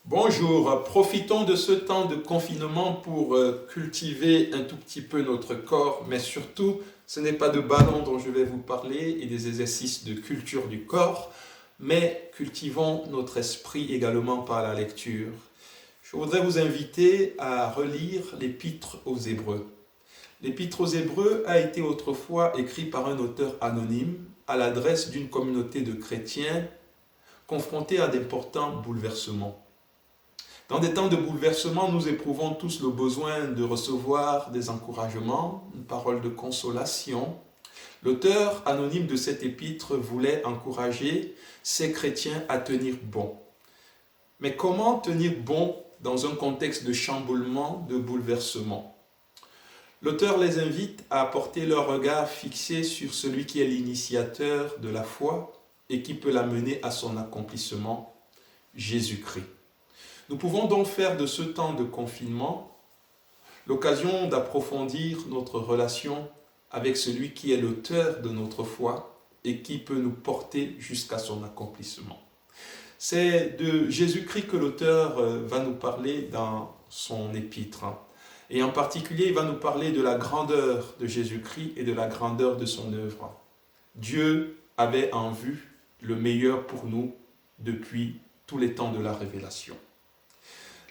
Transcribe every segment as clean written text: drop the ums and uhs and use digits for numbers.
Bonjour, profitons de ce temps de confinement pour cultiver un tout petit peu notre corps, mais surtout, ce n'est pas de ballon dont je vais vous parler et des exercices de culture du corps, mais cultivons notre esprit également par la lecture. Je voudrais vous inviter à relire l'Épître aux Hébreux. L'Épître aux Hébreux a été autrefois écrit par un auteur anonyme à l'adresse d'une communauté de chrétiens confrontés à d'importants bouleversements. Dans des temps de bouleversement, nous éprouvons tous le besoin de recevoir des encouragements, une parole de consolation. L'auteur anonyme de cet épître voulait encourager ces chrétiens à tenir bon. Mais comment tenir bon dans un contexte de chamboulement, de bouleversement? L'auteur les invite à porter leur regard fixé sur celui qui est l'initiateur de la foi et qui peut la mener à son accomplissement, Jésus-Christ. Nous pouvons donc faire de ce temps de confinement l'occasion d'approfondir notre relation avec celui qui est l'auteur de notre foi et qui peut nous porter jusqu'à son accomplissement. C'est de Jésus-Christ que l'auteur va nous parler dans son épître. Et en particulier, il va nous parler de la grandeur de Jésus-Christ et de la grandeur de son œuvre. Dieu avait en vue le meilleur pour nous depuis tous les temps de la révélation.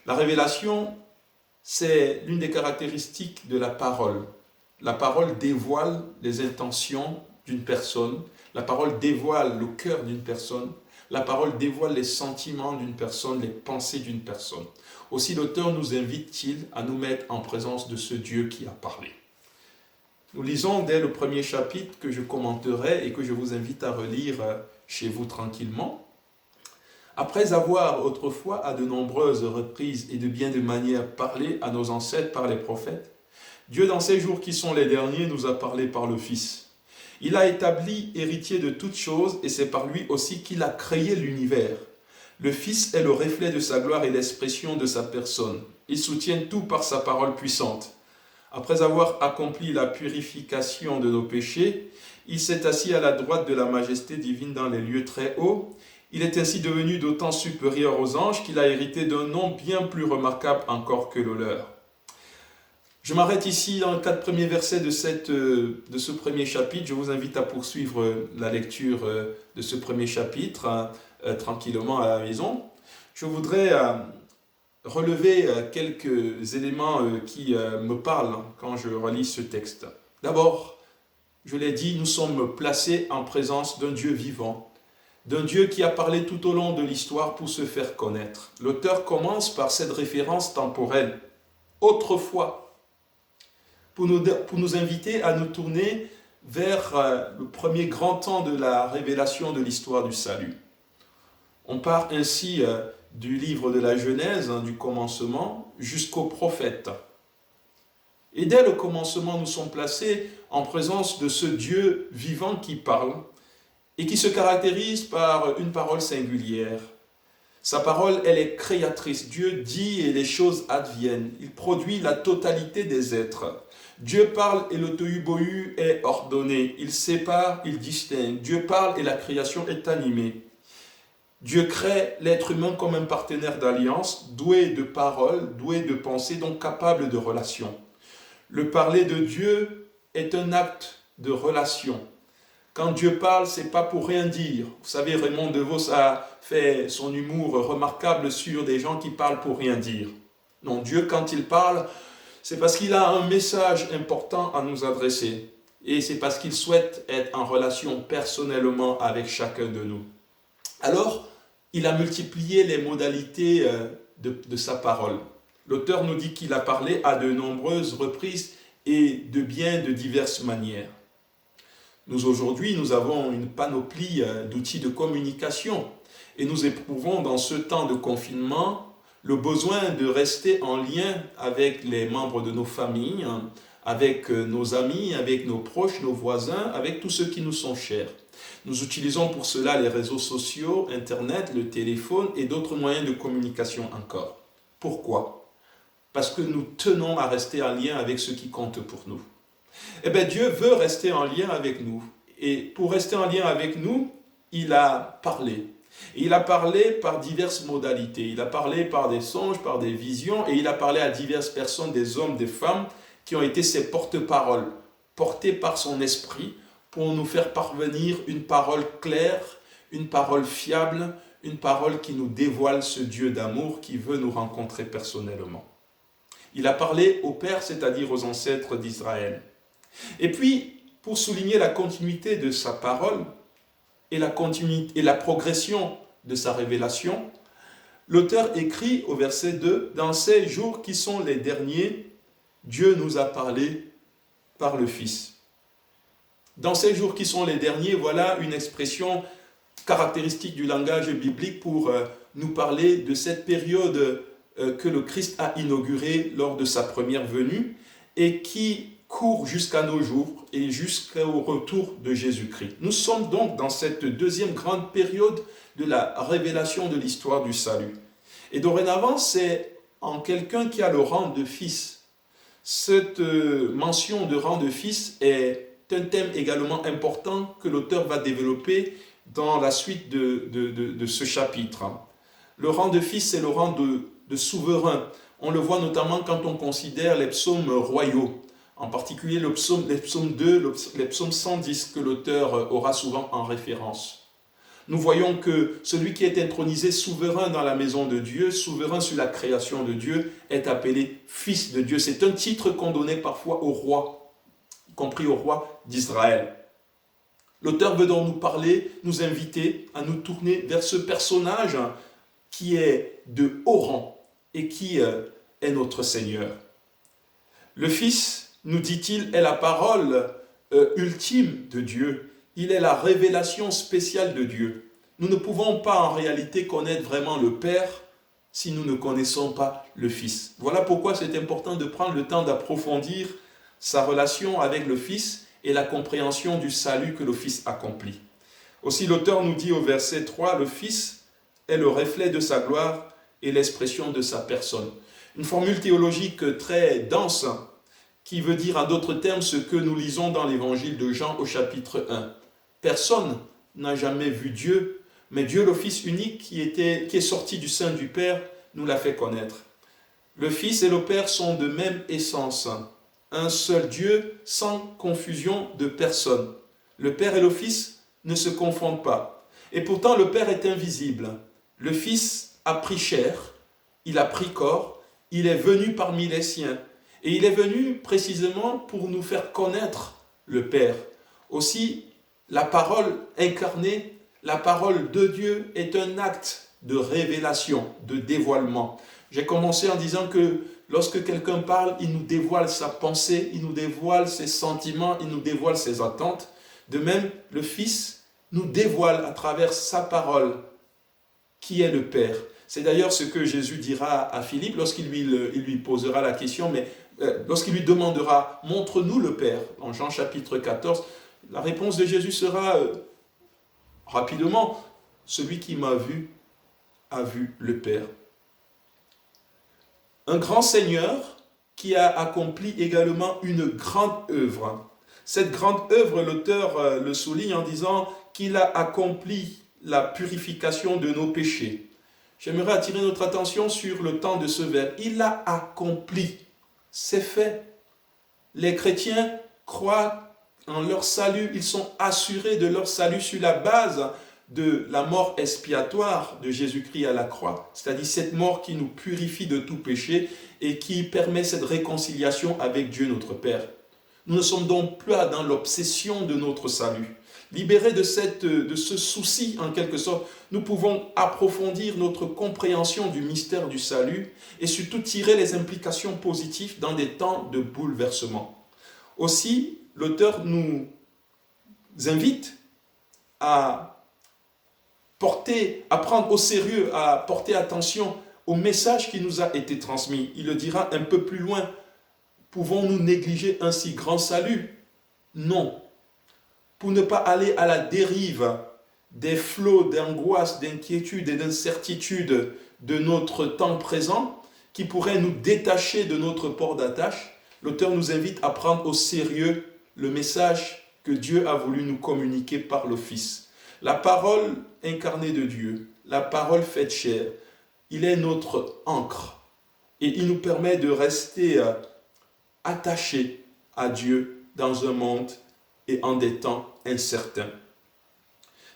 La révélation, c'est l'une des caractéristiques de la parole. La parole dévoile les intentions d'une personne, la parole dévoile le cœur d'une personne, la parole dévoile les sentiments d'une personne, les pensées d'une personne. Aussi l'auteur nous invite-t-il à nous mettre en présence de ce Dieu qui a parlé. Nous lisons dès le premier chapitre que je commenterai et que je vous invite à relire chez vous tranquillement. Après avoir autrefois à de nombreuses reprises et de bien des manières parlé à nos ancêtres par les prophètes, Dieu dans ces jours qui sont les derniers nous a parlé par le Fils. Il a établi héritier de toutes choses et c'est par lui aussi qu'il a créé l'univers. Le Fils est le reflet de sa gloire et l'expression de sa personne. Il soutient tout par sa parole puissante. Après avoir accompli la purification de nos péchés, il s'est assis à la droite de la majesté divine dans les lieux très hauts. Il est ainsi devenu d'autant supérieur aux anges qu'il a hérité d'un nom bien plus remarquable encore que le leur. Je m'arrête ici dans les 4 premiers versets de ce premier chapitre. Je vous invite à poursuivre la lecture de ce premier chapitre tranquillement à la maison. Je voudrais relever quelques éléments qui me parlent quand je relis ce texte. D'abord, je l'ai dit, nous sommes placés en présence d'un Dieu vivant, d'un Dieu qui a parlé tout au long de l'histoire pour se faire connaître. L'auteur commence par cette référence temporelle, autrefois, pour nous inviter à nous tourner vers le premier grand temps de la révélation de l'histoire du salut. On part ainsi du livre de la Genèse, du commencement, jusqu'aux prophètes. Et dès le commencement, nous sommes placés en présence de ce Dieu vivant qui parle, et qui se caractérise par une parole singulière. Sa parole, elle est créatrice. Dieu dit et les choses adviennent. Il produit la totalité des êtres. Dieu parle et le tohu-bohu est ordonné. Il sépare, il distingue. Dieu parle et la création est animée. Dieu crée l'être humain comme un partenaire d'alliance, doué de parole, doué de pensée, donc capable de relation. Le parler de Dieu est un acte de relation. Quand Dieu parle, ce n'est pas pour rien dire. Vous savez, Raymond DeVos a fait son humour remarquable sur des gens qui parlent pour rien dire. Non, Dieu, quand il parle, c'est parce qu'il a un message important à nous adresser. Et c'est parce qu'il souhaite être en relation personnellement avec chacun de nous. Alors, il a multiplié les modalités de sa parole. L'auteur nous dit qu'il a parlé à de nombreuses reprises et de bien de diverses manières. Nous, aujourd'hui, nous avons une panoplie d'outils de communication et nous éprouvons dans ce temps de confinement le besoin de rester en lien avec les membres de nos familles, avec nos amis, avec nos proches, nos voisins, avec tous ceux qui nous sont chers. Nous utilisons pour cela les réseaux sociaux, Internet, le téléphone et d'autres moyens de communication encore. Pourquoi? Parce que nous tenons à rester en lien avec ce qui compte pour nous. Eh bien, Dieu veut rester en lien avec nous. Et pour rester en lien avec nous, il a parlé. Et il a parlé par diverses modalités. Il a parlé par des songes, par des visions, et il a parlé à diverses personnes, des hommes, des femmes, qui ont été ses porte-paroles, portés par son esprit, pour nous faire parvenir une parole claire, une parole fiable, une parole qui nous dévoile ce Dieu d'amour qui veut nous rencontrer personnellement. Il a parlé aux pères, c'est-à-dire aux ancêtres d'Israël. Et puis, pour souligner la continuité de sa parole et la progression de sa révélation, l'auteur écrit au verset 2, « Dans ces jours qui sont les derniers, Dieu nous a parlé par le Fils. » Dans ces jours qui sont les derniers, voilà une expression caractéristique du langage biblique pour nous parler de cette période que le Christ a inaugurée lors de sa première venue et qui court jusqu'à nos jours et jusqu'au retour de Jésus-Christ. Nous sommes donc dans cette deuxième grande période de la révélation de l'histoire du salut. Et dorénavant, c'est en quelqu'un qui a le rang de fils. Cette mention de rang de fils est un thème également important que l'auteur va développer dans la suite de ce chapitre. Le rang de fils, c'est le rang de souverain. On le voit notamment quand on considère les psaumes royaux, en particulier les psaumes 2, les psaumes 110 que l'auteur aura souvent en référence. Nous voyons que celui qui est intronisé souverain dans la maison de Dieu, souverain sur la création de Dieu, est appelé fils de Dieu. C'est un titre qu'on donnait parfois au roi, y compris au roi d'Israël. L'auteur veut donc nous parler, nous inviter à nous tourner vers ce personnage qui est de haut rang et qui est notre Seigneur. Le Fils, nous dit-il, est la parole ultime de Dieu. Il est la révélation spéciale de Dieu. Nous ne pouvons pas en réalité connaître vraiment le Père si nous ne connaissons pas le Fils. Voilà pourquoi c'est important de prendre le temps d'approfondir sa relation avec le Fils et la compréhension du salut que le Fils accomplit. Aussi l'auteur nous dit au verset 3, le Fils est le reflet de sa gloire et l'expression de sa personne. Une formule théologique très dense qui veut dire en d'autres termes ce que nous lisons dans l'évangile de Jean au chapitre 1. Personne n'a jamais vu Dieu, mais Dieu le Fils unique qui est sorti du sein du Père nous l'a fait connaître. Le Fils et le Père sont de même essence, un seul Dieu sans confusion de personne. Le Père et le Fils ne se confondent pas. Et pourtant le Père est invisible. Le Fils a pris chair, il a pris corps, il est venu parmi les siens. Et il est venu précisément pour nous faire connaître le Père. Aussi, la parole incarnée, la parole de Dieu est un acte de révélation, de dévoilement. J'ai commencé en disant que lorsque quelqu'un parle, il nous dévoile sa pensée, il nous dévoile ses sentiments, il nous dévoile ses attentes. De même, le Fils nous dévoile à travers sa parole qui est le Père. C'est d'ailleurs ce que Jésus dira à Philippe lorsqu'il lui posera la question, mais lorsqu'il lui demandera « Montre-nous le Père » en Jean chapitre 14, la réponse de Jésus sera rapidement « Celui qui m'a vu a vu le Père ». Un grand Seigneur qui a accompli également une grande œuvre. Cette grande œuvre, l'auteur le souligne en disant qu'il a accompli la purification de nos péchés. J'aimerais attirer notre attention sur le temps de ce verbe. Il a accompli. C'est fait. Les chrétiens croient en leur salut. Ils sont assurés de leur salut sur la base de la mort expiatoire de Jésus-Christ à la croix. C'est-à-dire cette mort qui nous purifie de tout péché et qui permet cette réconciliation avec Dieu notre Père. Nous ne sommes donc plus dans l'obsession de notre salut. Libérés de ce souci, en quelque sorte, nous pouvons approfondir notre compréhension du mystère du salut et surtout tirer les implications positives dans des temps de bouleversement. Aussi, l'auteur nous invite à prendre au sérieux, à porter attention au message qui nous a été transmis. Il le dira un peu plus loin. Pouvons-nous négliger un si grand salut? Non. Pour ne pas aller à la dérive des flots d'angoisse, d'inquiétude et d'incertitude de notre temps présent, qui pourraient nous détacher de notre port d'attache, l'auteur nous invite à prendre au sérieux le message que Dieu a voulu nous communiquer par le Fils. La parole incarnée de Dieu, la parole faite chair, il est notre ancre et il nous permet de rester attachés à Dieu dans un monde et en des temps incertains.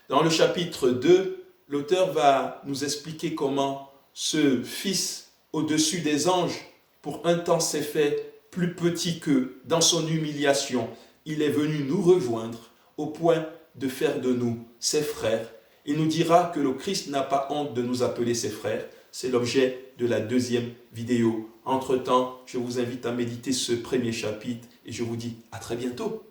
Dans le chapitre 2, l'auteur va nous expliquer comment ce Fils au-dessus des anges, pour un temps s'est fait plus petit qu'eux, dans son humiliation, il est venu nous rejoindre au point de faire de nous ses frères. Il nous dira que le Christ n'a pas honte de nous appeler ses frères. C'est l'objet de la deuxième vidéo. Entre-temps, je vous invite à méditer ce premier chapitre et je vous dis à très bientôt.